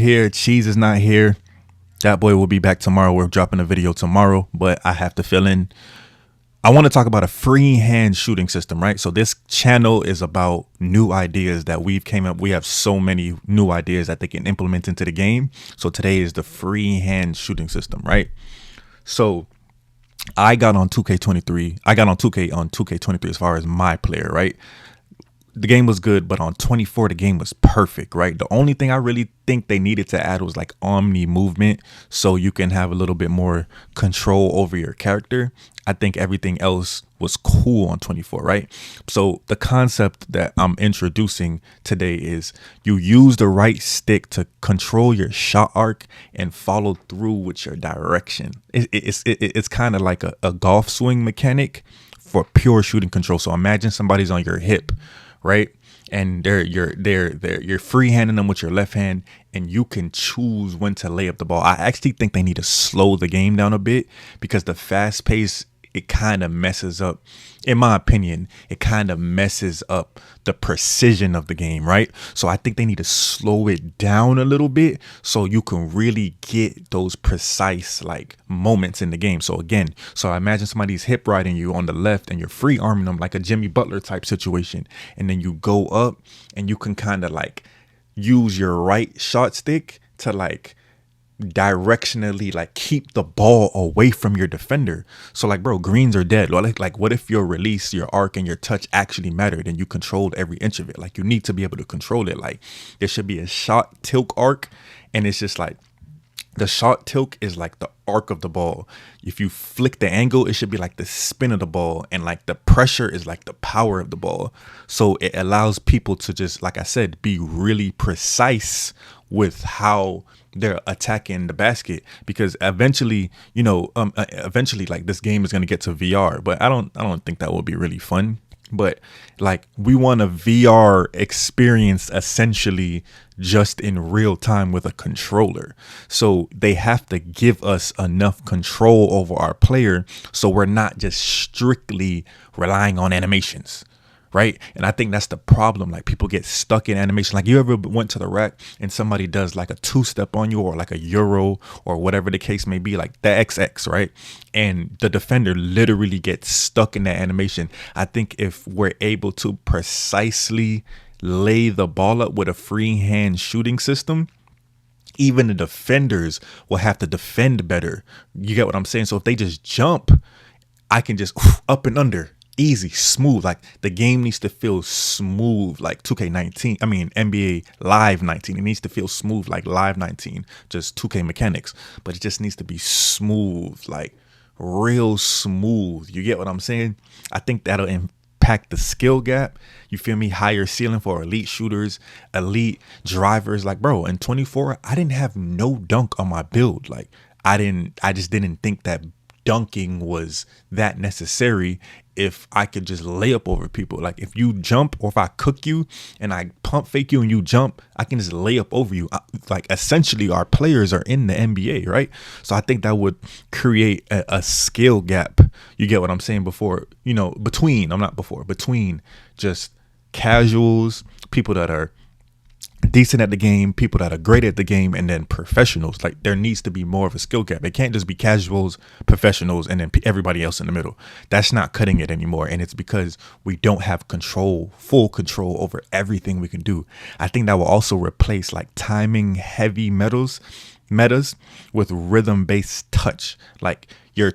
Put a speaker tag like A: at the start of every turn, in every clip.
A: Here, Cheese is not here. That boy will be back tomorrow. We're dropping a video tomorrow, but I have to fill in. I want to talk about a freehand shooting system, right? So this channel is about new ideas that we've came up. We have so many new ideas that they can implement into the game. So today is the freehand shooting system, right? So I got on 2K23. I got on 2K on 2K23 as far as my player, right? The game was good, but on 24, the game was perfect, right? The only thing I really think they needed to add was like omni movement, so you can have a little bit more control over your character. I think everything else was cool on 24, right? So the concept that I'm introducing today is you use the right stick to control your shot arc and follow through with your direction. It's kind of like a golf swing mechanic for pure shooting control. So imagine somebody's on your hip, right? And you're freehanding them with your left hand, and you can choose when to lay up the ball. I actually think they need to slow the game down a bit, because the fast pace, it kind of messes up, in my opinion, it kind of messes up the precision of the game, right? So I think they need to slow it down a little bit so you can really get those precise like moments in the game. So again, so I imagine somebody's hip riding you on the left and you're free arming them like a Jimmy Butler type situation. And then you go up and you can kind of like use your right shot stick to like directionally like keep the ball away from your defender. So like, bro, greens are dead. Like what if your release, your arc, and your touch actually mattered and you controlled every inch of it? Like, you need to be able to control it. Like, there should be a shot tilt arc, and it's just like the shot tilt is like the arc of the ball. If you flick the angle, it should be like the spin of the ball, and like the pressure is like the power of the ball. So it allows people to just, like I said, be really precise with how they're attacking the basket, because eventually, you know, eventually like this game is going to get to VR, but I don't think that will be really fun. But like, we want a VR experience essentially just in real time with a controller. So they have to give us enough control over our player so we're not just strictly relying on animations, right? And I think that's the problem. Like, people get stuck in animation. Like, you ever went to the rack and somebody does like a two-step on you, or like a Euro, or whatever the case may be, like the XX, right? And the defender literally gets stuck in that animation. I think if we're able to precisely lay the ball up with a freehand shooting system, even the defenders will have to defend better. You get what I'm saying? So if they just jump, I can just up and under. Easy, smooth. Like, the game needs to feel smooth like 2K19. I mean, NBA Live 19. It needs to feel smooth like Live 19, just 2K mechanics. But it just needs to be smooth, like real smooth. You get what I'm saying? I think that'll impact the skill gap. You feel me? Higher ceiling for elite shooters, elite drivers. Like, bro, in 24, I didn't have no dunk on my build. Like, I just didn't think that dunking was that necessary if I could just lay up over people. Like, if you jump, or if I cook you and I pump fake you and you jump, I can just lay up over you. Like, essentially, our players are in the NBA, right? So I think that would create a skill gap. You get what I'm saying? Between just casuals, people that are decent at the game, people that are great at the game, and then professionals. Like, there needs to be more of a skill gap. It can't just be casuals, professionals, and then everybody else in the middle. That's not cutting it anymore. And it's because we don't have full control over everything we can do. I think that will also replace like timing heavy metas with rhythm based touch. Like, your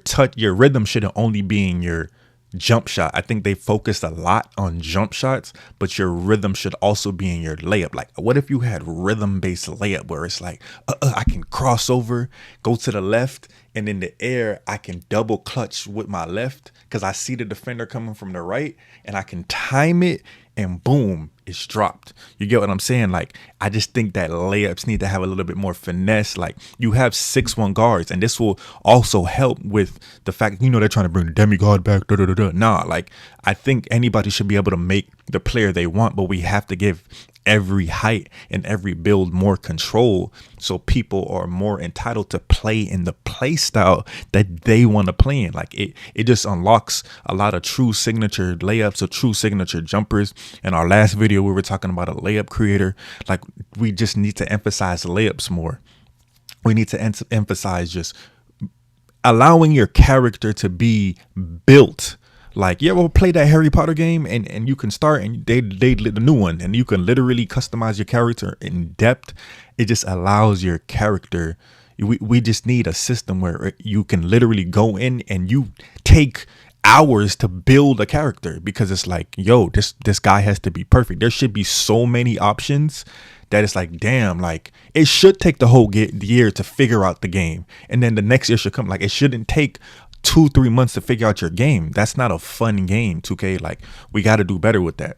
A: rhythm shouldn't only be in your jump shot. I think they focused a lot on jump shots, but your rhythm should also be in your layup. Like, what if you had rhythm based layup where it's like, I can cross over, go to the left, and in the air I can double clutch with my left because I see the defender coming from the right, and I can time it, and boom, it's dropped. You get what I'm saying? Like, I just think that layups need to have a little bit more finesse. Like, you have 6'1" guards, and this will also help with the fact, they're trying to bring the demigod back. Nah, like, I think anybody should be able to make the player they want, but we have to give every height and every build more control, so people are more entitled to play in the play style that they want to play in. Like it just unlocks a lot of true signature layups or true signature jumpers. In our last video, we were talking about a layup creator. Like, we just need to emphasize layups more. We need to emphasize just allowing your character to be built. Like, you ever play that Harry Potter game and you can start and they the new one and you can literally customize your character in depth. It just allows your character. We just need a system where you can literally go in and you take hours to build a character, because it's like, yo, this guy has to be perfect. There should be so many options that it's like, damn, like it should take the whole year to figure out the game, and then the next year should come. Like, it shouldn't take 2-3 months to figure out your game. That's not a fun game, 2K. Like, we got to do better with that.